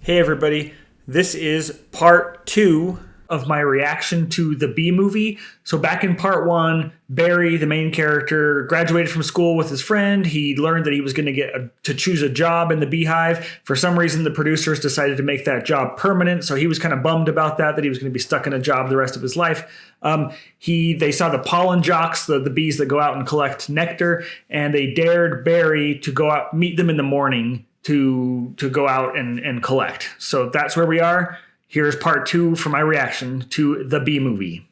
Hey everybody, this is part 2 of my reaction to the Bee Movie. So back in part 1, Barry, the main character, graduated from school with his friend. He learned that he was going to get to choose a job in the beehive. For some reason, the producers decided to make that job permanent, so he was kind of bummed about that he was going to be stuck in a job the rest of his life. They saw the pollen jocks, the bees that go out and collect nectar, and they dared Barry to go out, meet them in the morning to go out and collect. So that's where we are. Here's part 2 for my reaction to the Bee Movie.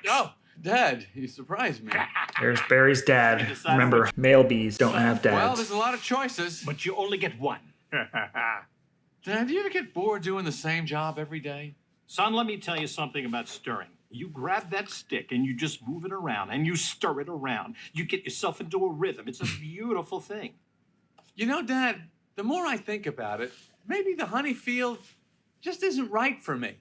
Oh, Dad, you surprised me. There's Barry's dad. Remember, male bees don't have dads. Well, there's a lot of choices. But you only get one. Dad, do you ever get bored doing the same job every day? Son, let me tell you something about stirring. You grab that stick and you just move it around and you stir it around. You get yourself into a rhythm. It's a beautiful thing. You know, Dad, the more I think about it, maybe the honey field just isn't right for me.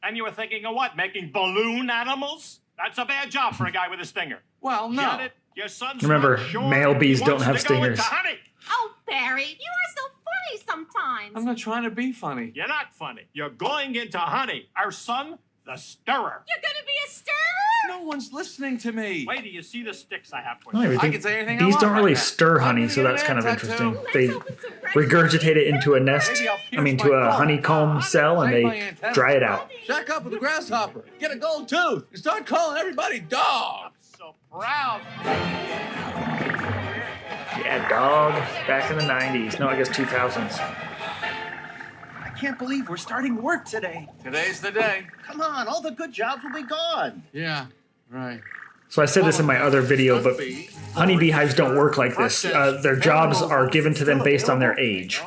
And you were thinking of what? Making balloon animals? That's a bad job for a guy with a stinger. Well, no. Get it? Your son's Remember, not sure male bees he don't wants have to go stingers. into honey. Oh, Barry, you are so funny sometimes. I'm not trying to be funny. You're not funny. You're going into honey. Our son, the stirrer. You're gonna be a stirrer? No one's listening to me. Wait till you see the sticks I have for I you. don't even I can say anything I bees want don't really about that. stir I'm honey, gonna so get that's an kind of tattoo. interesting. Let's They open some fresh regurgitate it into a nest, Maybe I'll I mean pierce to my a thumb. honeycomb cell, and Break my they antenna. dry it out. Shack up with a grasshopper. Get a gold tooth. And start calling everybody dog. So proud. Yeah, dog. Back in the 90s. No, I guess 2000s. I can't believe we're starting work today. Today's the day. Come on, all the good jobs will be gone. Yeah, right. So I said this in my other video, but honeybee hives don't work like this. Their jobs are given to them based on their age,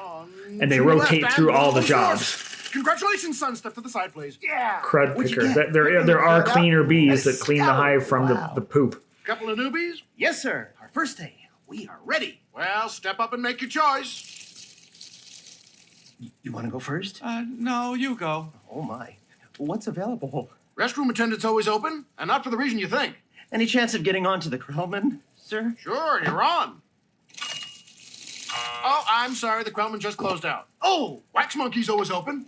and they rotate through all the jobs. Congratulations, son. Step to the side, please. Yeah. Crud What'd you picker. get? There are cleaner bees that Let's clean the go. hive from Wow. the poop. Couple of newbies? Yes, sir. Our first day. We are ready. Well, step up and make your choice. You want to go first? No, you go. Oh, my. What's available? Restroom attendant's always open, and not for the reason you think. Any chance of getting onto the Krellman, sir? Sure, you're on. Oh, I'm sorry, the Krellman just closed out. Oh, Wax Monkey's always open.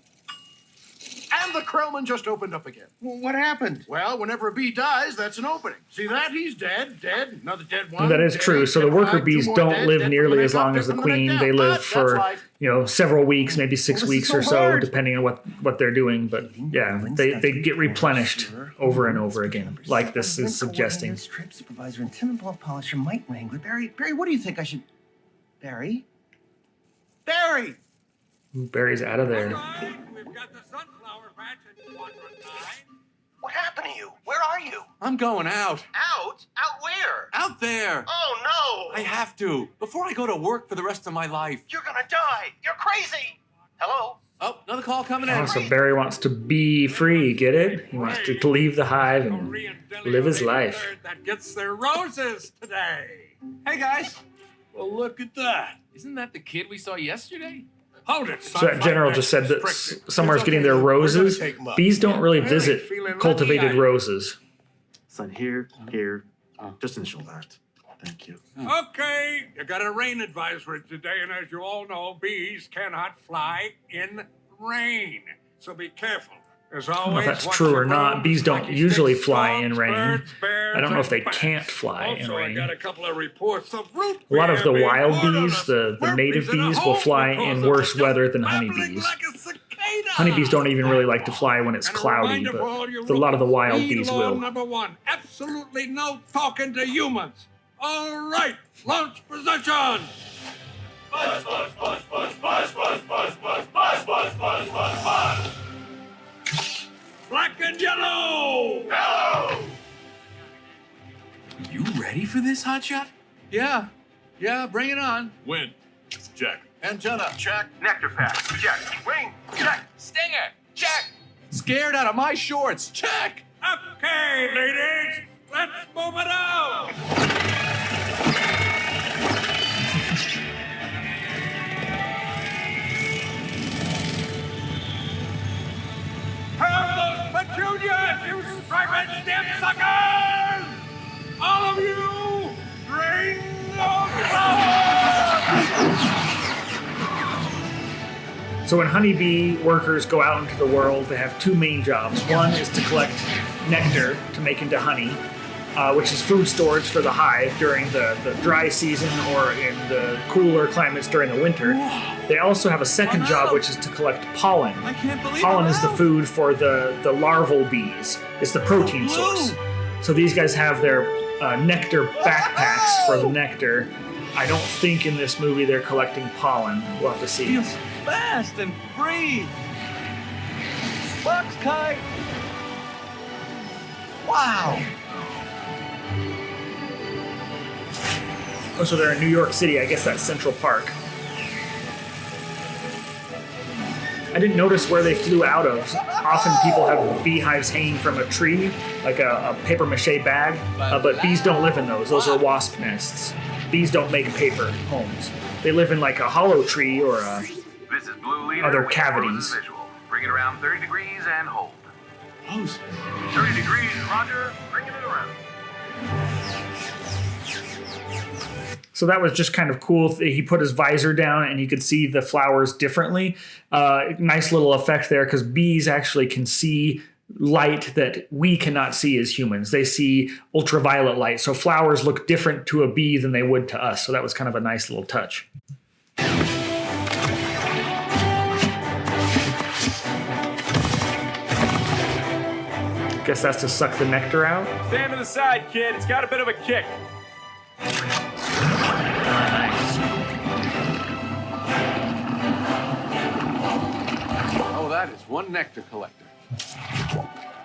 And the Krellman just opened up again. What happened? Well, whenever a bee dies, that's an opening. See that? He's dead, dead, another dead one. That is dead, true. So the dead worker five, two bees more don't dead, live dead nearly from as the neck long up, as the dead from the neck queen. down. They But live that's for life. several weeks, maybe 6 Well, this weeks is or so so, hard. depending on what they're doing. But yeah, they get replenished over and over again, like this is suggesting. Strip supervisor and Tim and Bluff Polisher, Mike Wrangler. Barry, what do you think I should... Barry? Barry! Ooh, Barry's out of there. We've got the sunflower patch at quadrant 9. What happened to you? Where are you? I'm going out. Out? Out where? Out there. Oh, no! I have to. Before I go to work for the rest of my life. You're gonna die! You're crazy! Hello? Oh, another call coming in. Oh, so Barry wants to be free, get it? He wants to leave the hive and live his life. That gets their roses today. Hey, guys. Well, look at that. Isn't that the kid we saw yesterday? Hold it, So that general just said that somewhere's getting their roses. Bees don't really visit cultivated roses. Son, here, just initial that. Thank you. Okay, you got a rain advisory today, and as you all know, bees cannot fly in rain. So be careful. As I don't know always, if that's watch true the or not. road, Bees don't lucky usually sticks, fly in dogs, rain. birds, bears, I don't know if and they bats. can't fly in Also, I got a rain. couple of reports of root A lot of the beer wild being put on bees, us. the native Burpees in a bees, will hole fly because in of worse it. weather than Babbling honeybees. like a cicada. Honeybees don't even really like to fly when it's And a cloudy, reminder for all you but a lot of the wild Bee bees law will. Number 1, absolutely no talking to humans. All right, launch position. Buzz, buzz, buzz, buzz, buzz, buzz, buzz, buzz, buzz, buzz, buzz, buzz, buzz. Black and yellow. Yellow. You ready for this, hotshot? Yeah. Yeah, bring it on. Win. Check. Antenna, check. Nectar patch, check. Ring, check. Stinger, check. Scared out of my shorts, check. Okay, ladies, let's move it out. Have those petunias Striped stem suckers! All of you, bring the flowers! So when honeybee workers go out into the world, they have two main jobs. One is to collect nectar to make into honey, which is food storage for the hive during the dry season or in the cooler climates during the winter. They also have a second job, which is to collect pollen. I can't believe Pollen I'm is the out. food for the larval bees. It's the protein source. So these guys have their nectar backpacks for the nectar. I don't think in this movie they're collecting pollen. We'll have to see. Feels fast and free. Box kite. Wow. Oh, so they're in New York City. I guess that's Central Park. I didn't notice where they flew out of. Often people have beehives hanging from a tree, like a paper mache bag, but bees don't live in those. Those are wasp nests. Bees don't make paper homes. They live in like a hollow tree or This is Blue Leader. other with cavities. frozen visual. Bring it around 30 degrees and hold. Oh, 30 degrees, Roger. Bringing it around. So that was just kind of cool. He put his visor down and you could see the flowers differently. Nice little effect there because bees actually can see light that we cannot see as humans. They see ultraviolet light. So flowers look different to a bee than they would to us. So that was kind of a nice little touch. Guess that's to suck the nectar out. Stand to the side, kid. It's got a bit of a kick. Nice. Oh, that is one nectar collector.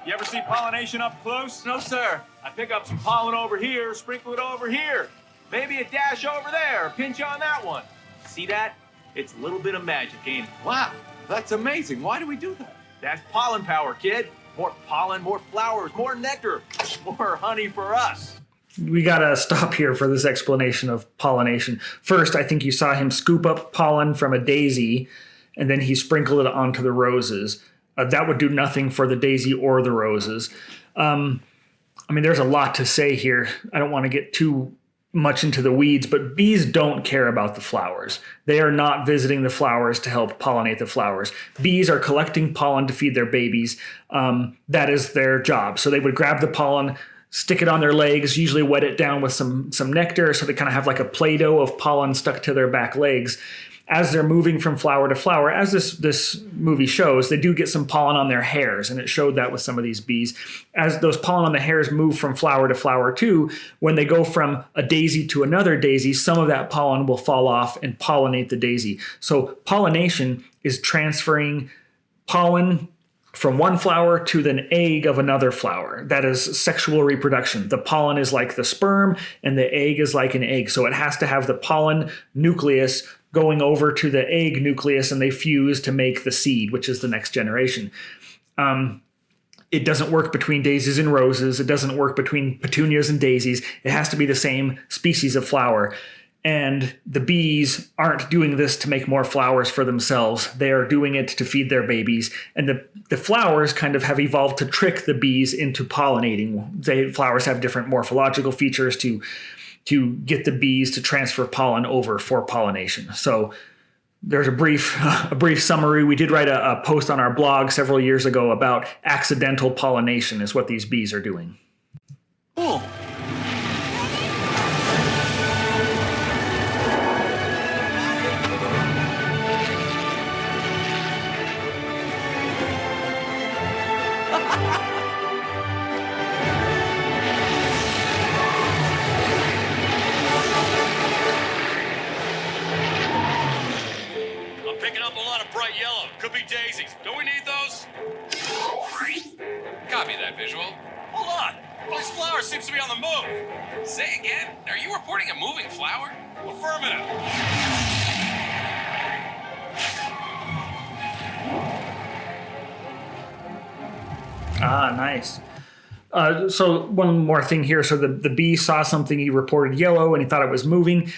You ever see pollination up close? No, sir. I pick up some pollen over here, sprinkle it over here. Maybe a dash over there, a pinch on that one. See that? It's a little bit of magic, ain't it? Wow, that's amazing. Why do we do that? That's pollen power, kid. More pollen, more flowers, more nectar, more honey for us. We gotta stop here for this explanation of pollination. First, I think you saw him scoop up pollen from a daisy, and then he sprinkled it onto the roses. That would do nothing for the daisy or the roses. I mean, there's a lot to say here. I don't want to get too much into the weeds, but bees don't care about the flowers. They are not visiting the flowers to help pollinate the flowers. Bees are collecting pollen to feed their babies. That is their job. So they would grab the pollen, stick it on their legs, usually wet it down with some nectar, so they kind of have like a Play-Doh of pollen stuck to their back legs. As they're moving from flower to flower, as this movie shows, they do get some pollen on their hairs, and it showed that with some of these bees. As those pollen on the hairs move from flower to flower too, when they go from a daisy to another daisy, some of that pollen will fall off and pollinate the daisy. So pollination is transferring pollen from one flower to the egg of another flower. That is sexual reproduction. The pollen is like the sperm and the egg is like an egg. So it has to have the pollen nucleus going over to the egg nucleus and they fuse to make the seed, which is the next generation. It doesn't work between daisies and roses. It doesn't work between petunias and daisies. It has to be the same species of flower. And the bees aren't doing this to make more flowers for themselves. They are doing it to feed their babies. And the flowers kind of have evolved to trick the bees into pollinating. Flowers have different morphological features to get the bees to transfer pollen over for pollination. So there's a brief summary. We did write a post on our blog several years ago about accidental pollination is what these bees are doing. Cool. I'm picking up a lot of bright yellow. Could be daisies. Don't we need those? Copy that visual. Hold on. Well, this flower seems to be on the move. Say again? Are you reporting a moving flower? Affirmative. Ah, nice. So one more thing here. So the bee saw something, he reported yellow, and he thought it was moving.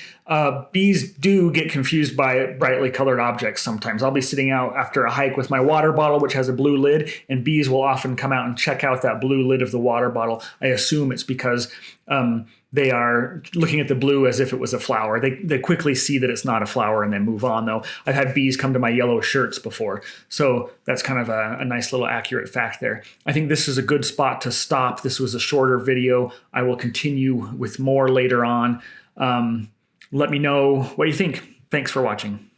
Bees do get confused by brightly colored objects sometimes. I'll be sitting out after a hike with my water bottle, which has a blue lid, and bees will often come out and check out that blue lid of the water bottle. I assume it's because they are looking at the blue as if it was a flower. They quickly see that it's not a flower and then move on, though. I've had bees come to my yellow shirts before. So that's kind of a nice little accurate fact there. I think this is a good spot to stop. This was a shorter video. I will continue with more later on. Let me know what you think. Thanks for watching.